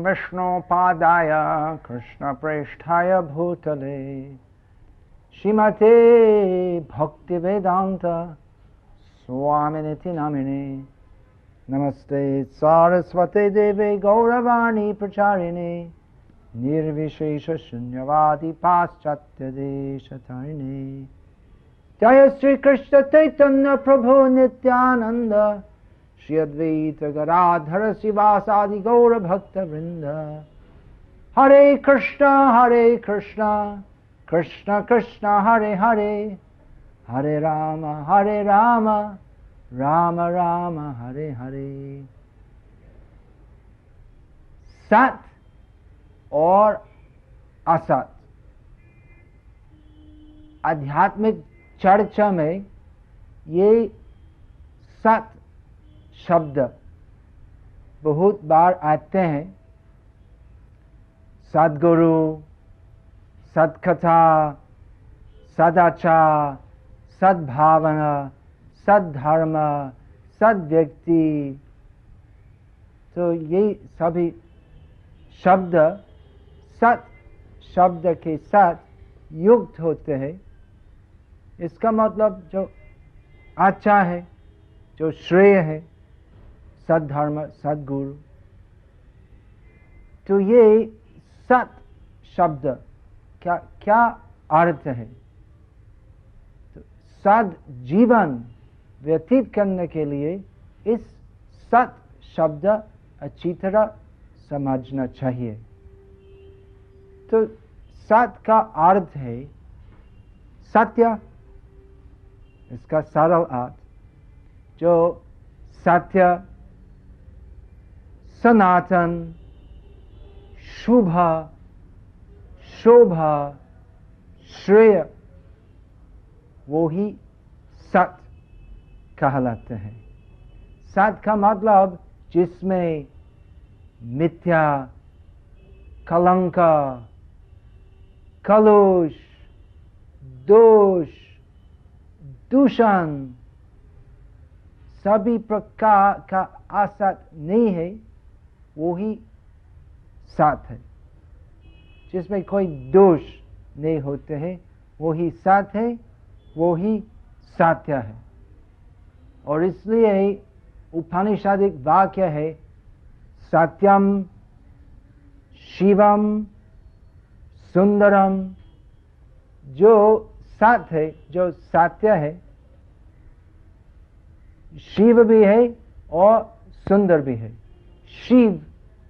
विष्णुपादाय कृष्णप्रेष्ठाय भूतले श्रीमते भक्तिवेदांत स्वामिनिति नामिने नमस्ते सारस्वते देवे गौरवाणी प्रचारिणे निर्विशेष शून्यवादी पाश्चात्य देशतारिणे जय श्री कृष्ण चैतन्य प्रभु नित्यानंद श्री अद्वैत गदाधर शिवासादि गौर भक्त वृंद हरे कृष्ण कृष्ण कृष्ण हरे हरे हरे राम राम राम हरे हरे। सत और असत आध्यात्मिक चर्चा में ये सत शब्द बहुत बार आते हैं। सद्गुरु, सत्कथा, सदाचार, सद्भावना, सद्धर्म, सद्व्यक्ति, तो ये सभी शब्द सत शब्द के साथ युक्त होते हैं। इसका मतलब जो अच्छा है, जो श्रेय है, सद्धर्म, सद्गुरु। तो ये सत शब्द क्या अर्थ है? तो सद जीवन व्यतीत करने के लिए इस सत शब्द अच्छी तरह समझना चाहिए। तो सत का अर्थ है सत्य, इसका सरल अर्थ, जो सत्य, सनातन, शुभ, शोभा, श्रेय, वो ही सत कहलाते हैं। सत का मतलब जिसमें मिथ्या, कलंक, कलुष, दोष, दूषण, सभी प्रकार का असत नहीं है, वो ही सत है। जिसमें कोई दोष नहीं होते हैं, वो ही सत है, वो ही सत्य है। और इसलिए उपनिषदिक वाक्य है सत्यम शिवम सुंदरम। जो सत है, जो सत्य है, शिव भी है और सुंदर भी है। शिव,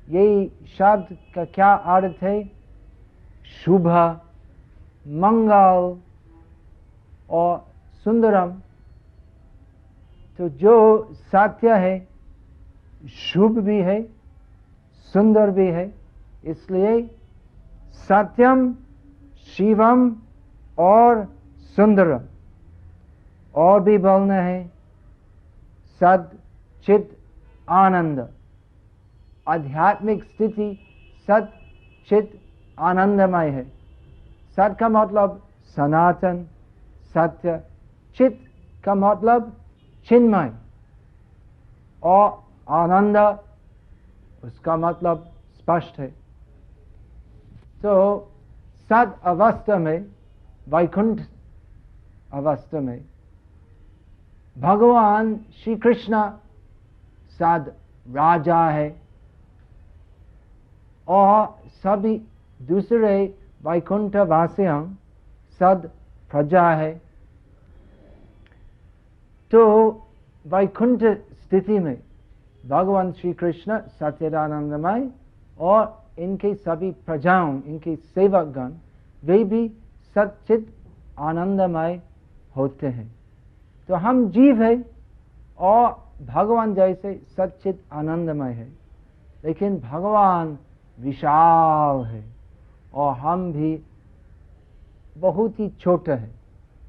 यही शब्द का क्या अर्थ है? शुभ, मंगल, और सुंदरम। तो जो सत्य है, शुभ भी है, सुंदर भी है। इसलिए सत्यम, शिवम और सुंदरम। और भी बोलना है सद चित आनंद। आध्यात्मिक स्थिति सत चित आनंदमय है। सत का मतलब सनातन सत्य, चित का मतलब चिन्मय, और आनंद उसका मतलब स्पष्ट है। तो सद अवस्था में, वैकुंठ अवस्था में, भगवान श्री कृष्ण सद राजा है और सभी दूसरे वैकुंठ वासियों सद प्रजा है। तो वैकुंठ स्थिति में भगवान श्री कृष्ण सच्चिदानंदमय और इनके सभी प्रजाओं, इनके सेवकगण, वे भी सच्चित आनंदमय होते हैं। तो हम जीव है और भगवान जैसे सच्चित आनंदमय है, लेकिन भगवान विशाल है और हम भी बहुत ही छोटे हैं।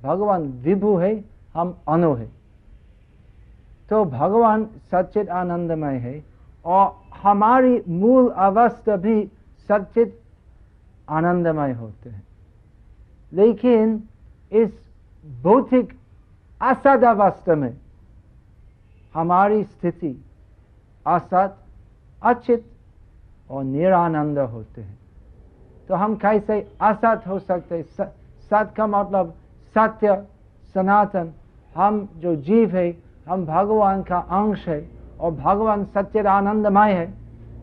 भगवान विभु है, हम अणु है। तो भगवान सच्चित आनंदमय है और हमारी मूल अवस्था भी सच्चित आनंदमय होते हैं। लेकिन इस भौतिक असत अवस्था में हमारी स्थिति असत, अचित और निरानंद होते हैं। तो हम कैसे असत हो सकते? सत का मतलब सत्य, सनातन। हम जो जीव है, हम भगवान का अंश है और भगवान सच्चिद आनंदमय है।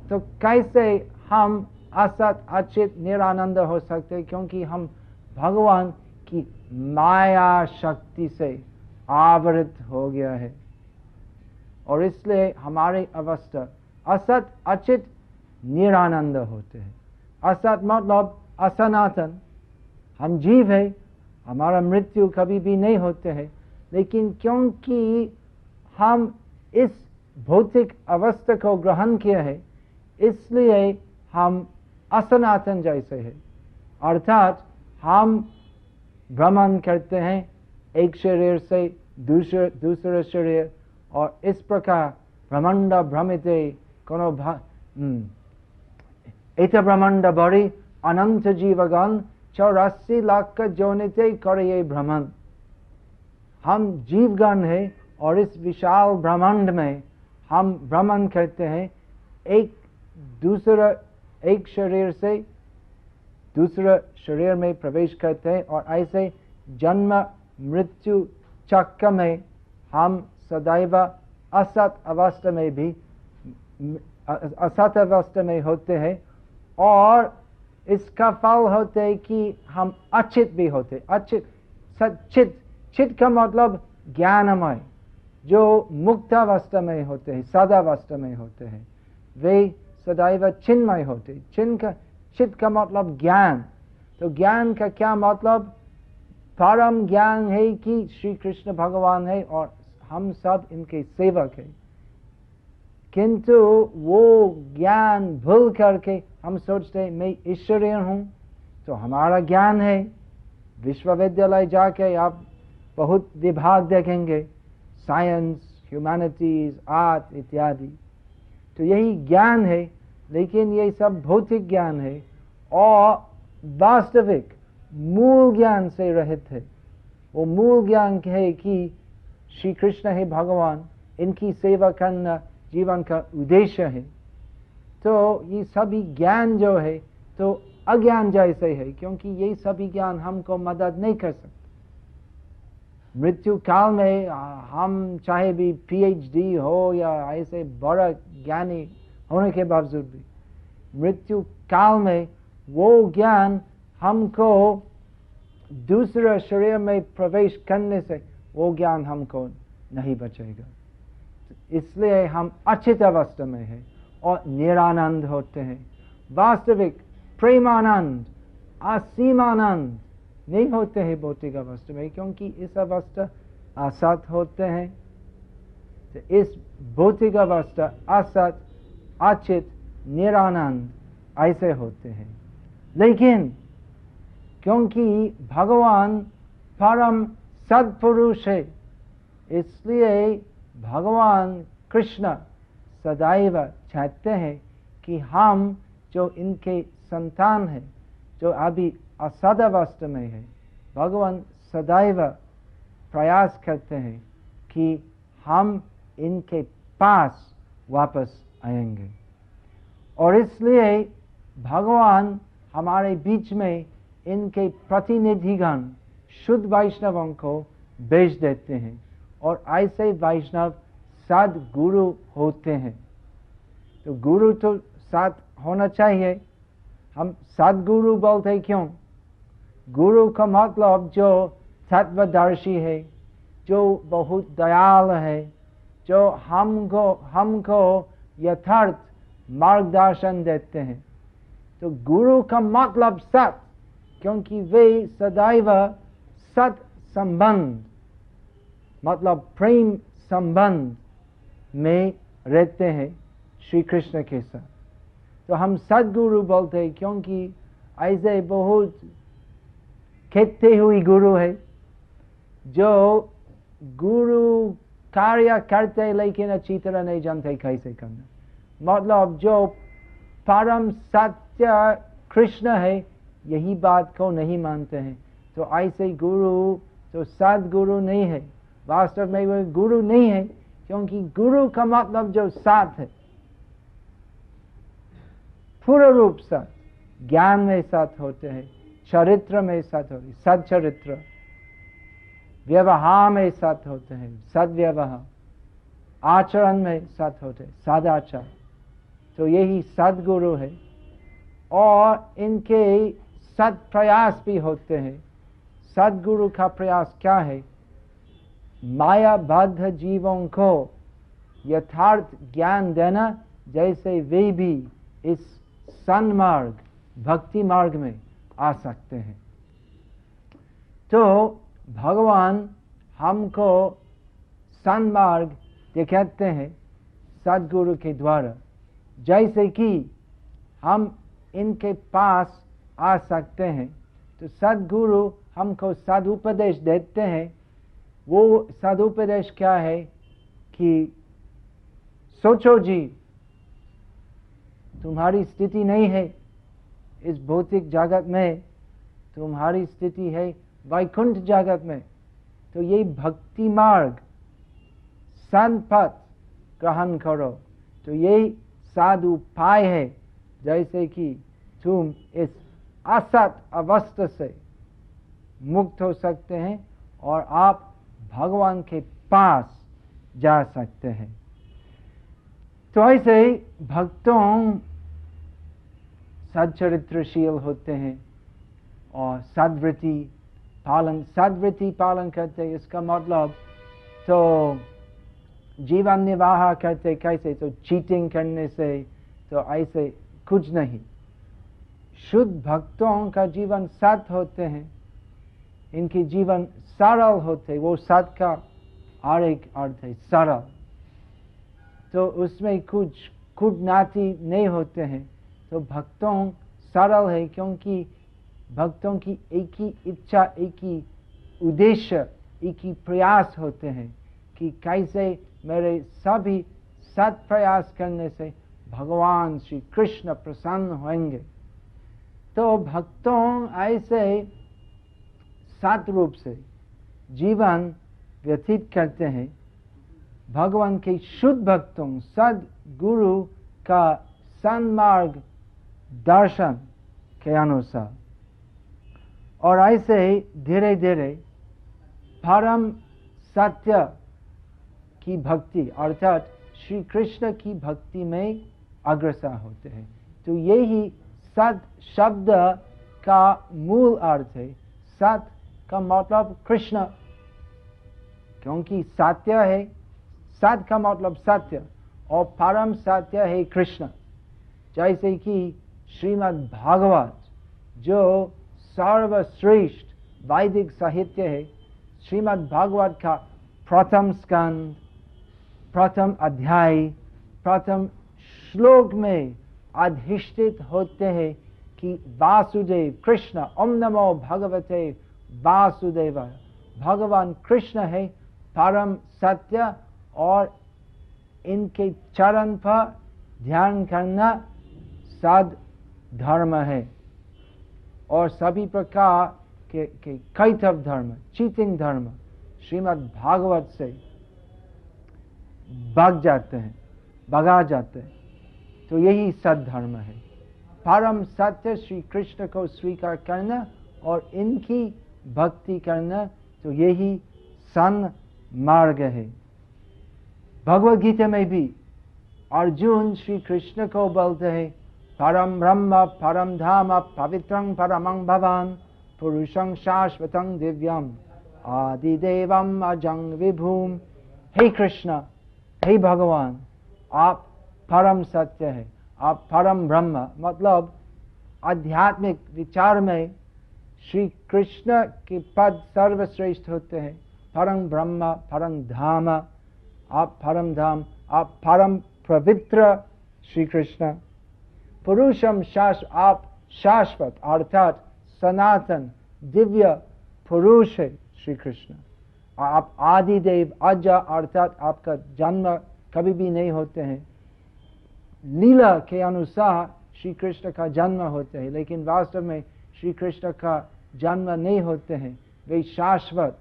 तो कैसे हम असत, अचित, निरानंद हो सकते? क्योंकि हम भगवान की माया शक्ति से आवृत हो गया है और इसलिए हमारी अवस्था असत, अचित, निरानंद होते हैं। असत मतलब असनातन। हम जीव है, हमारा मृत्यु कभी भी नहीं होते हैं, लेकिन क्योंकि हम इस भौतिक अवस्था को ग्रहण किया है, इसलिए हम असनातन जैसे हैं। अर्थात हम भ्रमण करते हैं एक शरीर से दूसरे शरीर, और इस प्रकार ब्रह्मांड भ्रमिते कोनो इत ब्रह्मांड बड़ी अनंत जीवगण 84 लाख जोनिते करे भ्रमण। हम जीवगण है और इस विशाल ब्रह्मांड में हम भ्रमण करते हैं, एक शरीर से दूसरे शरीर में प्रवेश करते हैं और ऐसे जन्म मृत्यु चक्र में हम सदैव असत अवस्था में भी असत अवस्था में होते हैं और इसका फल होते है कि हम अचित भी होते। अचित, सचित, चित का मतलब ज्ञानमय, जो मुक्त अवस्था में होते हैं, सदावस्था में होते हैं, वे सदैव चिन्मय होते। चित का मतलब ज्ञान। तो ज्ञान का क्या मतलब? परम ज्ञान है कि श्री कृष्ण भगवान है और हम सब इनके सेवक हैं। किंतु वो ज्ञान भूल करके हम सोचते हैं मैं ईश्वरीय हूँ, तो हमारा ज्ञान है। विश्वविद्यालय जाके आप बहुत विभाग देखेंगे, साइंस, ह्यूमैनिटीज, आर्ट इत्यादि। तो यही ज्ञान है, लेकिन ये सब भौतिक ज्ञान है और वास्तविक मूल ज्ञान से रहित है। वो मूल ज्ञान है कि श्री कृष्ण है भगवान, इनकी सेवा करना जीवन का उद्देश्य है। तो ये सभी ज्ञान जो है तो अज्ञान जैसे है, क्योंकि ये सभी ज्ञान हमको मदद नहीं कर सकते। मृत्यु काल में हम चाहे भी PhD हो या ऐसे बड़ा ज्ञानी होने के बावजूद भी मृत्यु काल में वो ज्ञान हमको दूसरे शरीर में प्रवेश करने से वो ज्ञान हमको नहीं बचेगा। इसलिए हम अचित अवस्था में हैं और निरानंद होते हैं। वास्तविक प्रेमानंद, असीमानंद नहीं होते हैं भौतिक अवस्था में, क्योंकि इस अवस्था असत होते हैं। तो इस भौतिक अवस्था असत, अचित, निरानंद ऐसे होते हैं। लेकिन क्योंकि भगवान परम सत्पुरुष है, इसलिए भगवान कृष्ण सदैव चाहते हैं कि हम जो इनके संतान हैं, जो अभी असद अवस्था में है, भगवान सदैव प्रयास करते हैं कि हम इनके पास वापस आएंगे। और इसलिए भगवान हमारे बीच में इनके प्रतिनिधिगण शुद्ध वैष्णवों को भेज देते हैं, और ऐसे वैष्णव सद्गुरु होते हैं। तो गुरु तो साथ होना चाहिए। हम सद्गुरु बोलते क्यों? गुरु का मतलब जो तत्वदर्शी है, जो बहुत दयाल है, जो हमको यथार्थ मार्गदर्शन देते हैं। तो गुरु का मतलब सत, क्योंकि वे सदैव सत संबंध मतलब प्रेम संबंध में रहते हैं श्री कृष्ण के साथ। तो हम सद्गुरु बोलते हैं क्योंकि ऐसे बहुत कहते हुए गुरु है जो गुरु कार्य करते लेकिन अच्छी तरह नहीं जानते कैसे करना। मतलब जो परम सत्य कृष्ण है यही बात को नहीं मानते हैं, तो ऐसे गुरु तो सद्गुरु नहीं है। वास्तव में वो गुरु नहीं है, क्योंकि गुरु का मतलब जो साथ है, पूर्ण रूप से ज्ञान में साथ होते हैं, चरित्र में साथ होते हैं, सच्चरित्र, व्यवहार में साथ होते हैं, सद्व्यवहार, आचरण में साथ होते हैं, सदाचार। तो यही सद्गुरु है। और इनके सद प्रयास भी होते हैं। सद्गुरु का प्रयास क्या है? मायाबद्ध जीवों को यथार्थ ज्ञान देना, जैसे वे भी इस सन्मार्ग भक्ति मार्ग में आ सकते हैं। तो भगवान हमको सन्मार्ग दिखाते हैं सद्गुरु के द्वारा, जैसे कि हम इनके पास आ सकते हैं। तो सद्गुरु हमको सदुपदेश देते हैं। वो सदुपदेश क्या है कि सोचो जी, तुम्हारी स्थिति नहीं है इस भौतिक जगत में, तुम्हारी स्थिति है वैकुंठ जगत में। तो ये भक्ति मार्ग सन्पथ ग्रहण करो। तो यही साधु उपाय है, जैसे कि तुम इस असत अवस्था से मुक्त हो सकते हैं और आप भगवान के पास जा सकते हैं। तो ऐसे भक्तों सच्चरित्रशील होते हैं और सद्वृत्ति पालन करते हैं। इसका मतलब तो जीवन निर्वाह करते कैसे? तो चीटिंग करने से तो ऐसे कुछ नहीं। शुद्ध भक्तों का जीवन सत होते हैं, इनके जीवन सरल होते। वो सत का और एक अर्थ है सरल। तो उसमें कुछ कूटनाटी नहीं होते हैं। तो भक्तों सरल है, क्योंकि भक्तों की एक ही इच्छा, एक ही उद्देश्य, एक ही प्रयास होते हैं कि कैसे मेरे सभी सत प्रयास करने से भगवान श्री कृष्ण प्रसन्न होंगे। तो भक्तों ऐसे सत रूप से जीवन व्यतीत करते हैं। भगवान के शुद्ध भक्तों सद्गुरु का सन्मार्ग दर्शन के अनुसार, और ऐसे ही धीरे धीरे परम सत्य की भक्ति अर्थात श्री कृष्ण की भक्ति में अग्रसर होते हैं। तो यही सत शब्द का मूल अर्थ है। सत का मतलब कृष्ण, क्योंकि सत्य है, सत का मतलब सत्य, और परम सत्य है कृष्ण। जैसे कि श्रीमद् भागवत जो सर्वश्रेष्ठ वैदिक साहित्य है, श्रीमद् भागवत का प्रथम स्कंद, प्रथम अध्याय, प्रथम श्लोक में अधिष्ठित होते हैं कि वासुदेव कृष्ण, ओम नमो भगवते वासुदेवाय। भगवान कृष्ण है परम सत्य और इनके चरण पर ध्यान करना साध धर्म है। और सभी प्रकार के कैतव धर्म, चीटिंग धर्म श्रीमद् भागवत से भाग जाते हैं, भगा जाते हैं। तो यही सद्धर्म है। परम सत्य श्री कृष्ण को स्वीकार करना और इनकी भक्ति करना, तो यही सन मार्ग है। भगवद गीता में भी अर्जुन श्री कृष्ण को बोलते हैं, परम ब्रह्म परम धाम पवित्रं परमं भवान पुरुषं शाश्वतं दिव्यम आदिदेवम अजं विभूम। हे कृष्ण, हे भगवान, आप परम सत्य है, आप परम ब्रह्म, मतलब आध्यात्मिक विचार में श्री कृष्ण के पद सर्वश्रेष्ठ होते हैं। परम ब्रह्म परम धाम, आप परम धाम, आप परम पवित्र श्री कृष्ण। पुरुषम आप शाश्वत अर्थात सनातन दिव्य पुरुष है श्री कृष्ण। आप आदिदेव, अज अर्थात आपका जन्म कभी भी नहीं होते हैं। लीला के अनुसार श्री कृष्ण का जन्म होते हैं, लेकिन वास्तव में श्री कृष्ण का जन्म नहीं होते हैं। वे शाश्वत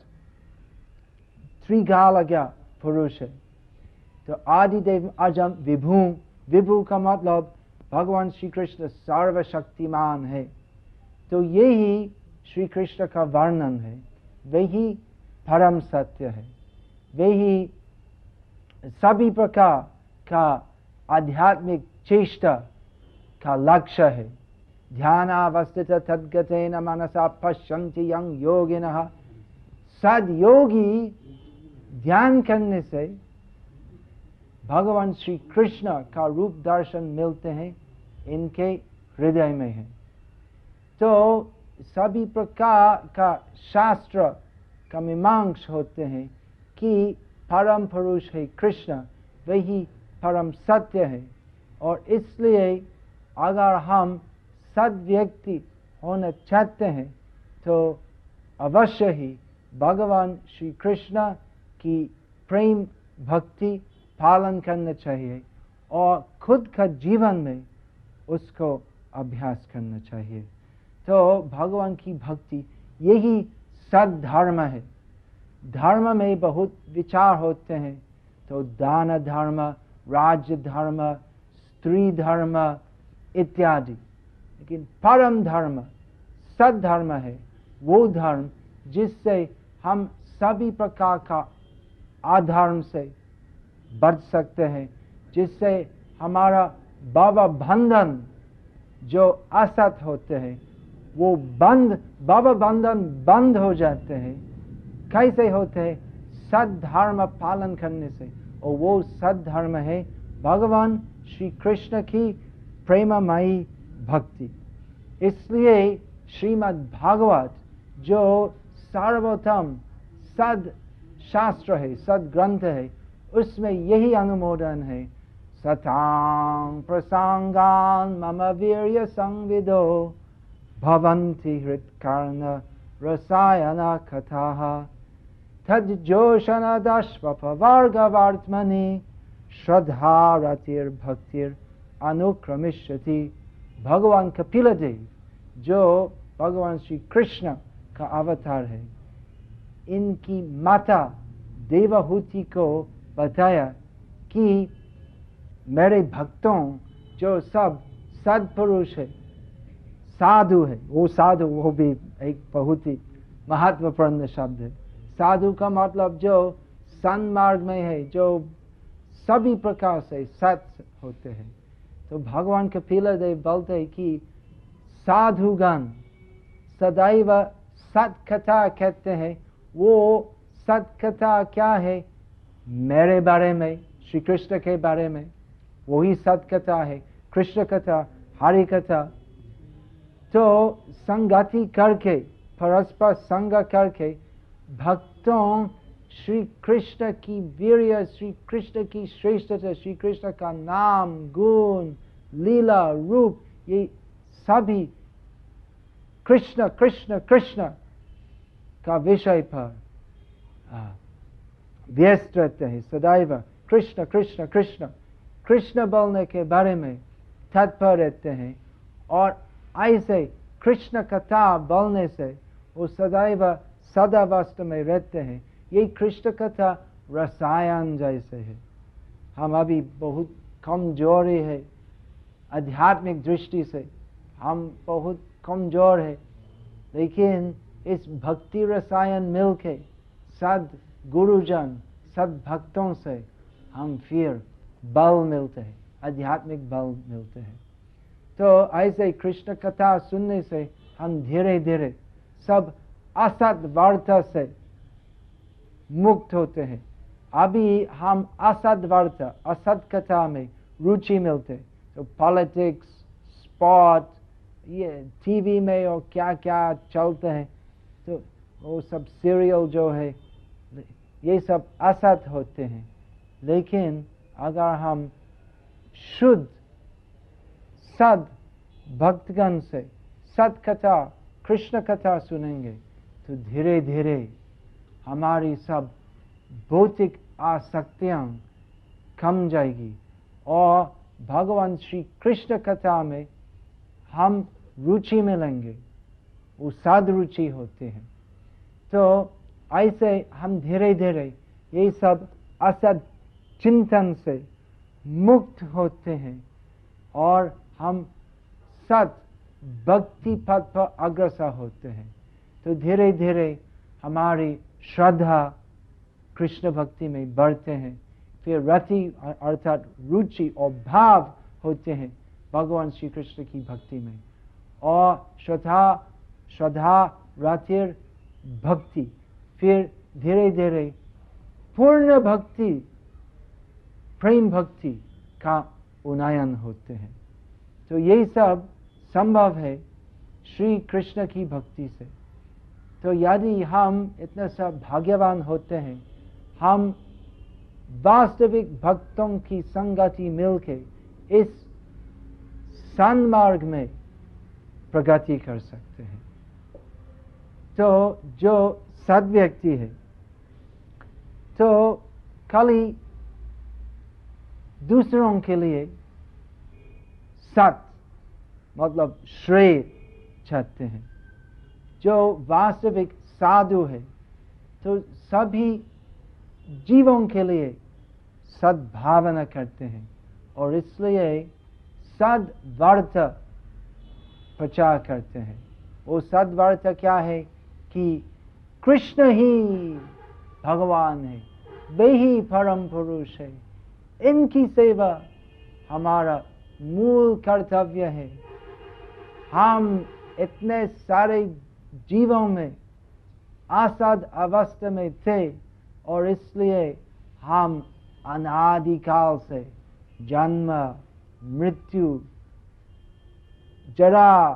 त्रिकालज्ञ पुरुष है। तो आदिदेव अजम विभू, विभू का मतलब भगवान श्री कृष्ण सर्वशक्तिमान है। तो यही श्री कृष्ण का वर्णन है, वही परम सत्य है, वही सभी प्रकार का आध्यात्मिक चेष्टा का लक्ष्य है। ध्यानावस्थित तद्गतेन मनसा पश्यन्ति यं योगिनः। सद्योगी ध्यान करने से भगवान श्री कृष्ण का रूप दर्शन मिलते हैं, इनके हृदय में है। तो सभी प्रकार का शास्त्र का मीमांस होते हैं कि परम पुरुष है कृष्ण, वही परम सत्य है। और इसलिए अगर हम सद्व्यक्ति होना चाहते हैं तो अवश्य ही भगवान श्री कृष्ण की प्रेम भक्ति पालन करना चाहिए और खुद का जीवन में उसको अभ्यास करना चाहिए। तो भगवान की भक्ति यही सद्धर्म है। धर्म में बहुत विचार होते हैं, तो दान धर्म, राज्य धर्म, स्त्री धर्म इत्यादि। लेकिन परम धर्म सद्धर्म है, वो धर्म जिससे हम सभी प्रकार का अधर्म से बच सकते हैं, जिससे हमारा बाबा बंधन जो असत होते हैं वो बाबा बंधन बंद हो जाते हैं। कैसे होते हैं? सद्धर्म पालन करने से। और वो सद्धर्म है भगवान श्री कृष्ण की प्रेममयी भक्ति। इसलिए श्रीमद् भागवत जो सर्वोत्तम सद शास्त्र है, सद ग्रंथ है, उसमें यही अनुमोदन है, सतां प्रसंगान मम वीर्य संविदो भवन्ति हृत्कर्ण रसायन कथाः तज्जोषण दश्वपवर्गवर्त्मनि श्रद्धा रतिर्भक्तिर अनुक्रमिष्यति। भगवान कपिल देव जो भगवान श्री कृष्ण का अवतार है, इनकी माता देवहूति को बताया कि मेरे भक्तों जो सब सद्पुरुष है, साधु है, वो साधु, वो भी एक बहुत ही महत्वपूर्ण शब्द है। साधु का मतलब जो सन्मार्ग में है, जो सभी प्रकार से सत्य होते हैं। तो भगवान कपिल देव बोलते हैं कि साधुगण सदैव सत्कथा कहते हैं। वो सत्कथा क्या है? मेरे बारे में, श्री कृष्ण के बारे में, वही सत्कथा है। कृष्ण कथा, हरि कथा। तो संगति करके, परस्पर संग करके भक्तों श्री कृष्ण की वीर्य, श्री कृष्ण की श्रेष्ठता, श्री कृष्ण का नाम, गुण, लीला, रूप, ये सभी कृष्ण कृष्ण कृष्ण का विषय पर व्यस्त रहते हैं, सदैव कृष्ण कृष्ण कृष्ण कृष्ण बोलने के बारे में तत्पर रहते हैं। और ऐसे कृष्ण कथा बोलने से वो सदैव सदावस्था में रहते हैं। ये कृष्ण कथा रसायन जैसे है। हम अभी बहुत कमजोरी है, आध्यात्मिक दृष्टि से हम बहुत कमजोर है, लेकिन इस भक्ति रसायन मिलके सद गुरुजन सद भक्तों से हम फिर बल मिलते हैं, आध्यात्मिक बल मिलते हैं। तो ऐसे कृष्ण कथा सुनने से हम धीरे धीरे सब असत वार्ता से मुक्त होते हैं। अभी हम असत वार्ता, असत कथा में रुचि मिलते, तो पॉलिटिक्स, स्पोर्ट, ये टीवी में और क्या क्या चलते हैं, तो वो सब सीरियल जो है ये सब असत होते हैं। लेकिन अगर हम शुद्ध सद भक्तगण से सत कथा कृष्ण कथा सुनेंगे तो धीरे धीरे हमारी सब भौतिक आसक्तियां कम जाएगी और भगवान श्री कृष्ण कथा में हम रुचि मिलेंगे, वो सद रुचि होते हैं। तो ऐसे हम धीरे धीरे ये सब असद चिंतन से मुक्त होते हैं और हम सत भक्ति पथ पर अग्रसर होते हैं। तो धीरे धीरे हमारी श्रद्धा कृष्ण भक्ति में बढ़ते हैं, फिर रति अर्थात रुचि और भाव होते हैं भगवान श्री कृष्ण की भक्ति में, और श्रद्धा रतिर भक्ति, फिर धीरे धीरे पूर्ण भक्ति प्रेम भक्ति का उन्नयन होते हैं। तो यही सब संभव है श्री कृष्ण की भक्ति से। तो यदि हम इतने सब भाग्यवान होते हैं, हम वास्तविक भक्तों की संगति मिलके इस सन्मार्ग में प्रगति कर सकते हैं। तो जो सद व्यक्ति है तो खाली दूसरों के लिए सत मतलब श्रेय चाहते हैं। जो वास्तविक साधु है तो सभी जीवों के लिए सद्भावना करते हैं और इसलिए सद्वार्थ प्रचार करते हैं। वो सद्वार्थ क्या है कि कृष्ण ही भगवान है, वे ही परम पुरुष है, इनकी सेवा हमारा मूल कर्तव्य है। हम इतने सारे जीवों में असद अवस्था में थे और इसलिए हम अनादिकाल से जन्म मृत्यु जरा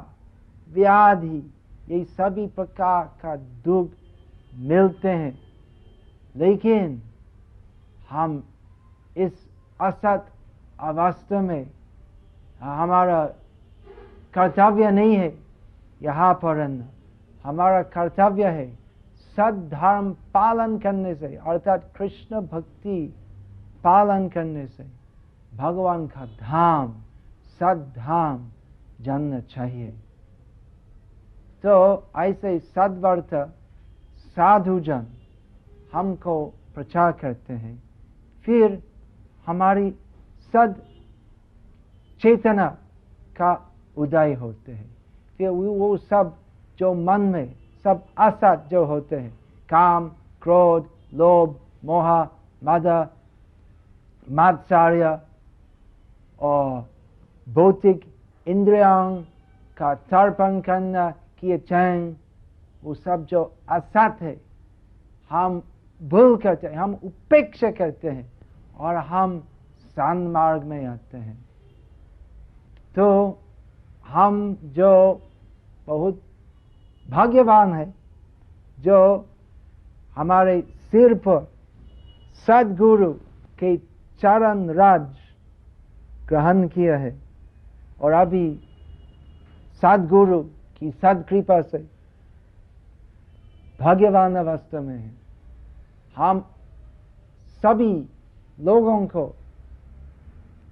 व्याधि ये सभी प्रकार का दुख मिलते हैं, लेकिन हम इस असत अवस्था में हमारा कर्तव्य नहीं है यहाँ पर रहना। हमारा कर्तव्य है सद्धर्म पालन करने से अर्थात कृष्ण भक्ति पालन करने से भगवान का धाम सद्धाम जानना चाहिए। तो ऐसे सद्वर्त साधुजन हमको प्रचार करते हैं, फिर हमारी सद चेतना का उदय होते हैं। फिर वो सब जो मन में सब असत जो होते हैं, काम क्रोध लोभ मोह मद मात्सर्य और भौतिक इंद्रियों का तर्पण करना किए चैन, वो सब जो असत है हम भूल करते हैं, हम उपेक्षा करते हैं और हम सन्मार्ग में आते हैं। तो हम जो बहुत भाग्यवान है जो हमारे सिर पर सद्गुरु के चरण राज ग्रहण किया है और अभी सद्गुरु की सद्कृपा से भाग्यवान अवस्था में है। हम सभी लोगों को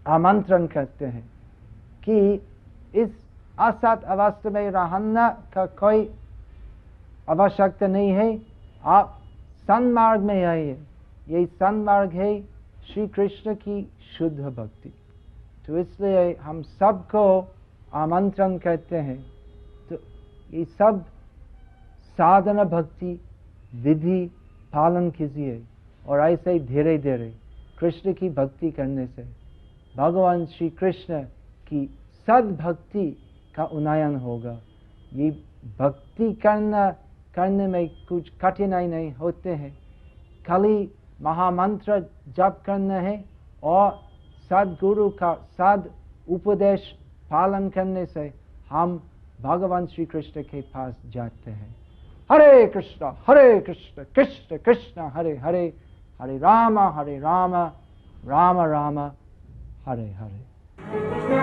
आमंत्रण करते हैं कि इस असत अवस्था में रहना का कोई आवश्यकता नहीं है, आप सन्मार्ग में आइए। ये सन्मार्ग है श्री कृष्ण की शुद्ध भक्ति। तो इसलिए हम सबको आमंत्रण करते हैं। तो ये सब साधना भक्ति विधि पालन कीजिए और ऐसे धीरे धीरे कृष्ण की भक्ति करने से भगवान श्री कृष्ण की सद्भक्ति का उन्नयन होगा। ये भक्ति करने में कुछ कठिनाई नहीं होते हैं, खाली महामंत्र जप करना है और सद्गुरु का सद उपदेश पालन करने से हम भगवान श्री कृष्ण के पास जाते हैं। हरे कृष्ण कृष्ण कृष्ण हरे हरे, हरे राम राम राम हरे हरे।